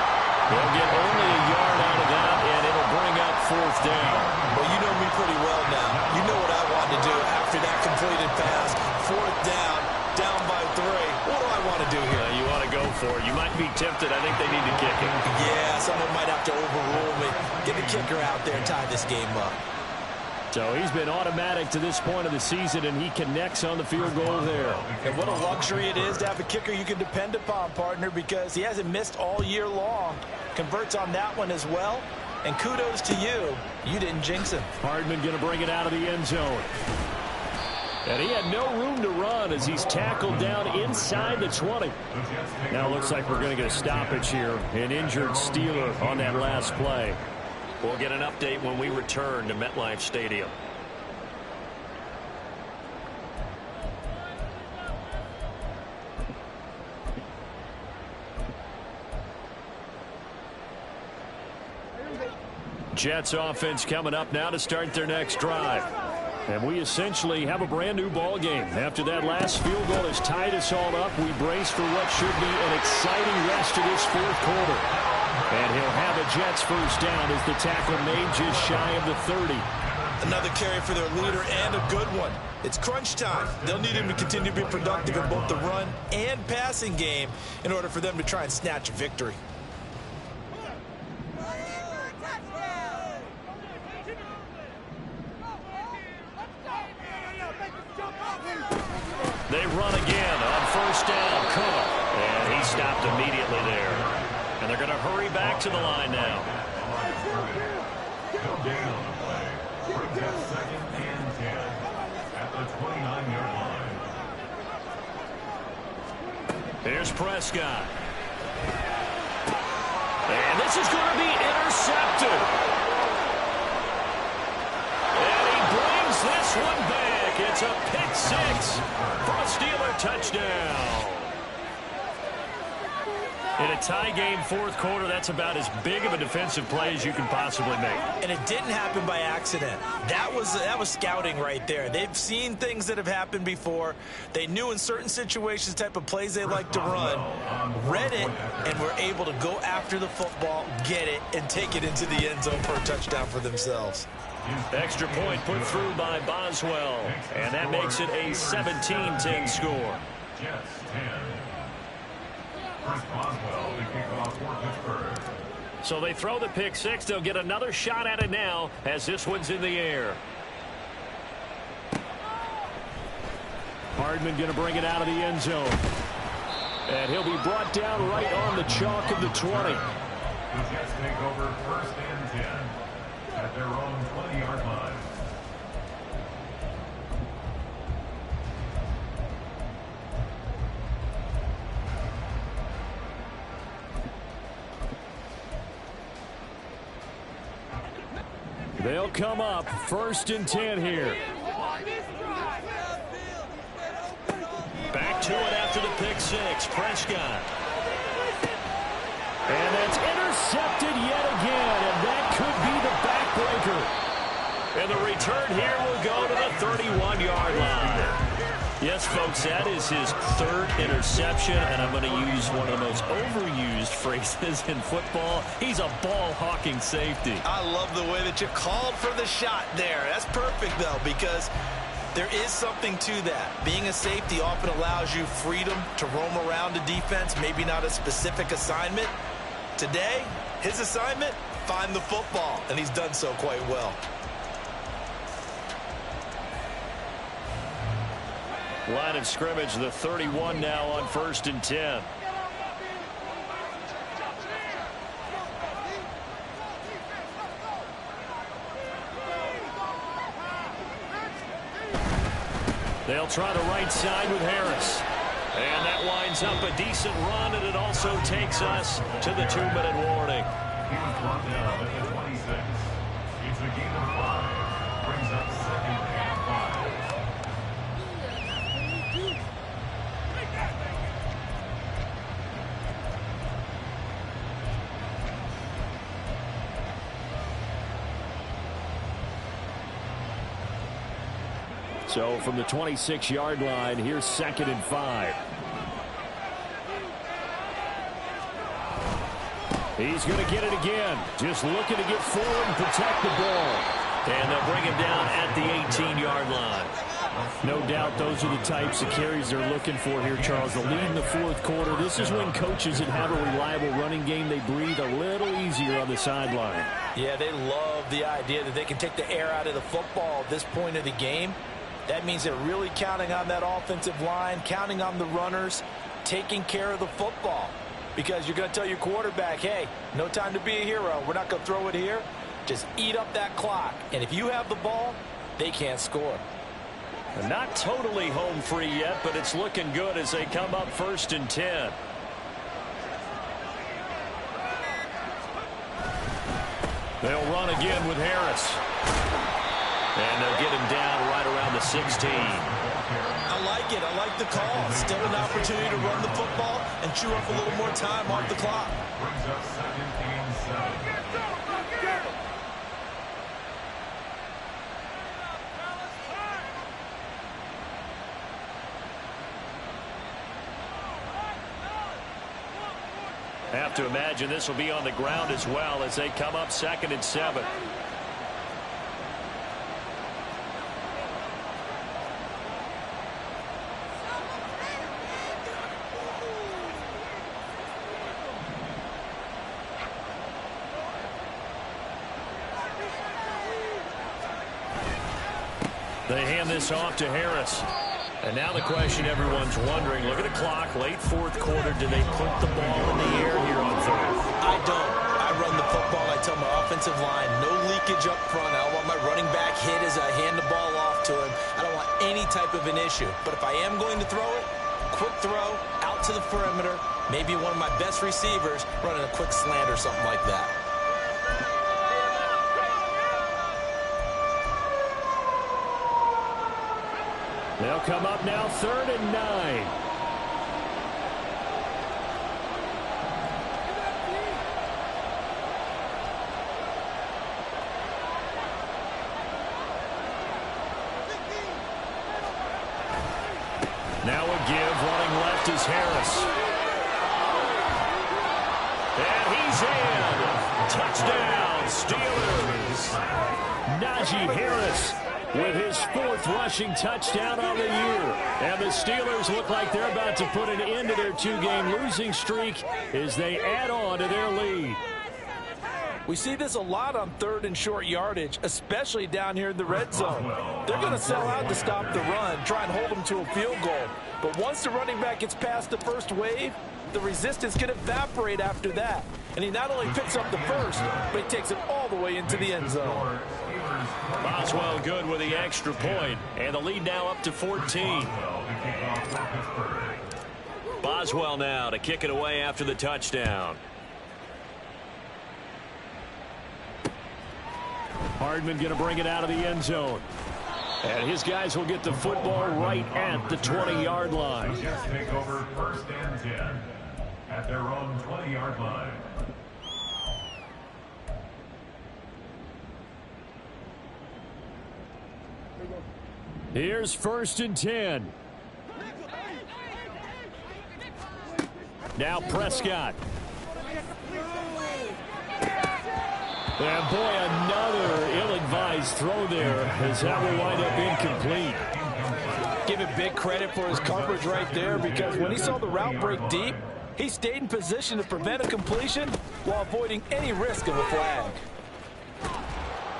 He'll get only a yard out of that, and it'll bring up 4th down. Well, you know me pretty well now. You know what I wanted to do after that completed pass. 4th down, down by 3. What do I want to do here? You want to go for it. You might be tempted. I think they need to kick it. Yeah, someone might have to overrule me. Get the kicker out there and tie this game up. So he's been automatic to this point of the season, and he connects on the field goal there. And what a luxury it is to have a kicker you can depend upon, partner, because he hasn't missed all year long. Converts on that one as well. And kudos to you. You didn't jinx him. Hardman going to bring it out of the end zone. And he had no room to run as he's tackled down inside the 20. Now it looks like we're going to get a stoppage here. An injured Steeler on that last play. We'll get an update when we return to MetLife Stadium. Jets offense coming up now to start their next drive. And we essentially have a brand new ball game. After that last field goal has tied us all up, we brace for what should be an exciting rest of this 4th quarter. And he'll have a Jets first down as the tackle made just shy of the 30. Another carry for their leader and a good one. It's crunch time. They'll need him to continue to be productive in both the run and passing game in order for them to try and snatch a victory. They run again on first down. Cook. And he stopped immediately there. And they're going to hurry back to the line now. Go down on the play. Brings up 2nd and 10 at the 29-yard line. Here's Prescott. And this is going to be intercepted. And he brings this one back. It's a pick 6 for a Steeler touchdown. In a tie game 4th quarter, that's about as big of a defensive play as you can possibly make. And it didn't happen by accident. That was scouting right there. They've seen things that have happened before. They knew in certain situations the type of plays they like to run, read it, and were able to go after the football, get it, and take it into the end zone for a touchdown for themselves. Extra point put through by Boswell, and that makes it a 17-10 score. Jets 10. First Boswell to kick off for Pittsburgh. So they throw the pick 6. They'll get another shot at it now as this one's in the air. Hardman going to bring it out of the end zone. And he'll be brought down right on the chalk of the 20. The Jets take over 1st and 10 at their own 20-yard line. They'll come up 1st and 10 here. Back to it after the pick six. Prescott. And that's intercepted yet again, and that could be the backbreaker. And the return here will go to the 31-yard line. Yes, folks, that is his 3rd interception, and I'm going to use one of the most overused phrases in football. He's a ball-hawking safety. I love the way that you called for the shot there. That's perfect, though, because there is something to that. Being a safety often allows you freedom to roam around a defense, maybe not a specific assignment. Today, his assignment, find the football, and he's done so quite well. Line of scrimmage, the 31 now on 1st and 10. They'll try the right side with Harris. And that winds up a decent run, and it also takes us to the 2-minute warning. He was brought down at the 26. It's a gain of 5. Brings up 2nd and 5. So from the 26-yard line, here's 2nd and 5. He's going to get it again. Just looking to get forward and protect the ball. And they'll bring him down at the 18-yard line. No doubt those are the types of carries they're looking for here, Charles. The lead in the 4th quarter. This is when coaches that have a reliable running game, they breathe a little easier on the sideline. Yeah, they love the idea that they can take the air out of the football at this point of the game. That means they're really counting on that offensive line, counting on the runners, taking care of the football. Because you're going to tell your quarterback, hey, no time to be a hero. We're not going to throw it here. Just eat up that clock. And if you have the ball, they can't score. Not totally home free yet, but it's looking good as they come up 1st and 10. They'll run again with Harris. And they'll get him down right around the 16. I like it. I like the call. Still an opportunity to run the football and chew up a little more time off the clock. Brings up 2nd and 7. Have to imagine this will be on the ground as well as they come up 2nd and 7. They hand this off to Harris. And now the question everyone's wondering, look at the clock, late 4th quarter, do they put the ball in the air here on 3rd? I don't. I run the football. I tell my offensive line, no leakage up front. I don't want my running back hit as I hand the ball off to him. I don't want any type of an issue. But if I am going to throw it, quick throw, out to the perimeter, maybe one of my best receivers running a quick slant or something like that. They'll come up now 3rd and 9. Now a give, running left is Harris. And he's in. Touchdown, Steelers. Najee Harris with his 4th rushing touchdown on the year. And the Steelers look like they're about to put an end to their 2-game losing streak as they add on to their lead. We see this a lot on 3rd and short yardage, especially down here in the red zone. They're going to sell out to stop the run, try and hold them to a field goal. But once the running back gets past the first wave, the resistance can evaporate after that. And he not only picks up the first, but he takes it all the way into the end zone. Boswell good with the extra point, and the lead now up to 14. Boswell now to kick it away after the touchdown. Hardman going to bring it out of the end zone. And his guys will get the football right at the 20-yard line. The Jets take over 1st and 10 at their own 20-yard line. Here's 1st and 10. Now Prescott. And boy, another ill-advised throw there as that will wind up incomplete. Give him big credit for his coverage right there, because when he saw the route break deep, he stayed in position to prevent a completion while avoiding any risk of a flag.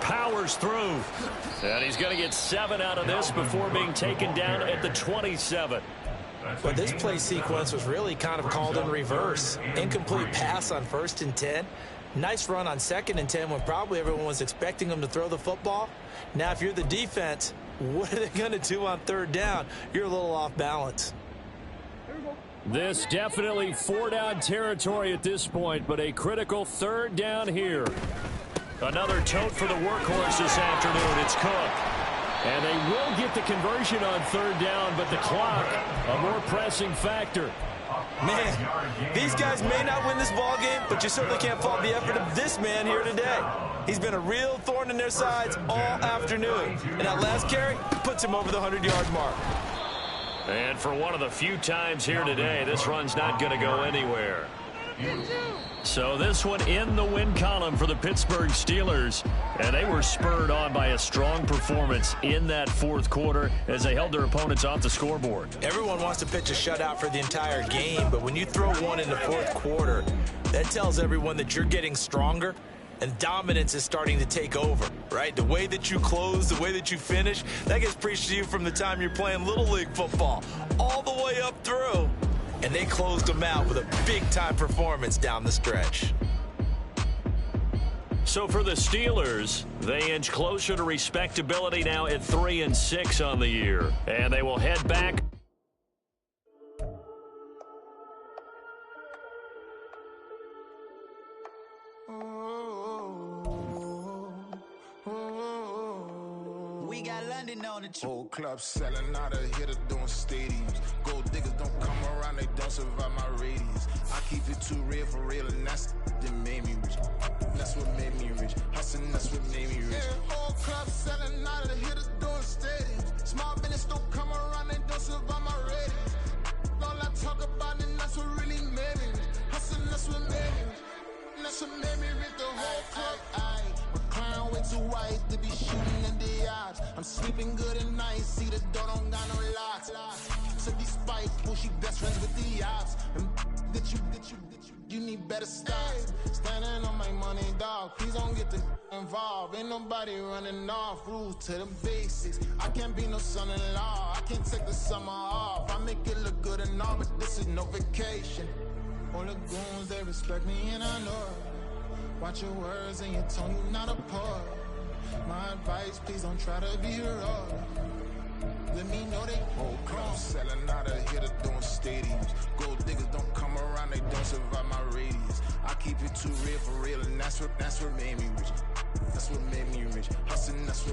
Powers through. And he's going to get 7 out of this before being taken down at the 27. But this play sequence was really kind of called in reverse. Incomplete pass on 1st and 10. Nice run on 2nd and 10 when probably everyone was expecting him to throw the football. Now, if you're the defense, what are they going to do on 3rd down? You're a little off balance. This definitely 4-down territory at this point, but a critical 3rd down here. Another tote for the workhorse this afternoon. It's Cook. And they will get the conversion on 3rd down, but the clock, a more pressing factor. Man, these guys may not win this ball game, but you certainly can't fault the effort of this man here today. He's been a real thorn in their sides all afternoon. And that last carry puts him over the 100-yard mark. And for one of the few times here today, this run's not going to go anywhere. So this one in the win column for the Pittsburgh Steelers. And they were spurred on by a strong performance in that 4th quarter as they held their opponents off the scoreboard. Everyone wants to pitch a shutout for the entire game, but when you throw one in the 4th quarter, that tells everyone that you're getting stronger and dominance is starting to take over, right? The way that you close, the way that you finish, that gets preached to you from the time you're playing Little League football all the way up through. And they closed them out with a big-time performance down the stretch. So for the Steelers, they inch closer to respectability now at 3-6 on the year. And they will head back. We got London on the Whole club selling out of hitter doing stadiums. Gold diggers don't come around, they don't survive my radius. I keep it too real for real, and that's that made me rich. That's what made me rich. Hustling, that's what made me rich. Yeah, whole club selling out of hitters doing stadiums. Small business don't come around, they don't survive my radius. All I talk about, and that's what really made me rich. Hustling, that's what made me rich. That's what made me rich. The whole club. Recline way too white to be shooting in the eyes. I'm sleeping good at night, see the door don't got no locks. So be spiteful, she best friends with the ops. And you need better styles. Standing on my money, dog. Please don't get involved. Ain't nobody running off. Rules to the basics. I can't be no son-in-law. I can't take the summer off. I make it look good and all, but this is no vacation. All the goons, they respect me and I know it. Watch your words and your tone, you not a part. My advice, please don't try to be heroic. Let me know they whole club selling out of here to doing stadiums. Gold diggers don't come around, they don't survive my radius. I keep it too real for real, and that's what made me rich. That's what made me rich. Hustling, that's what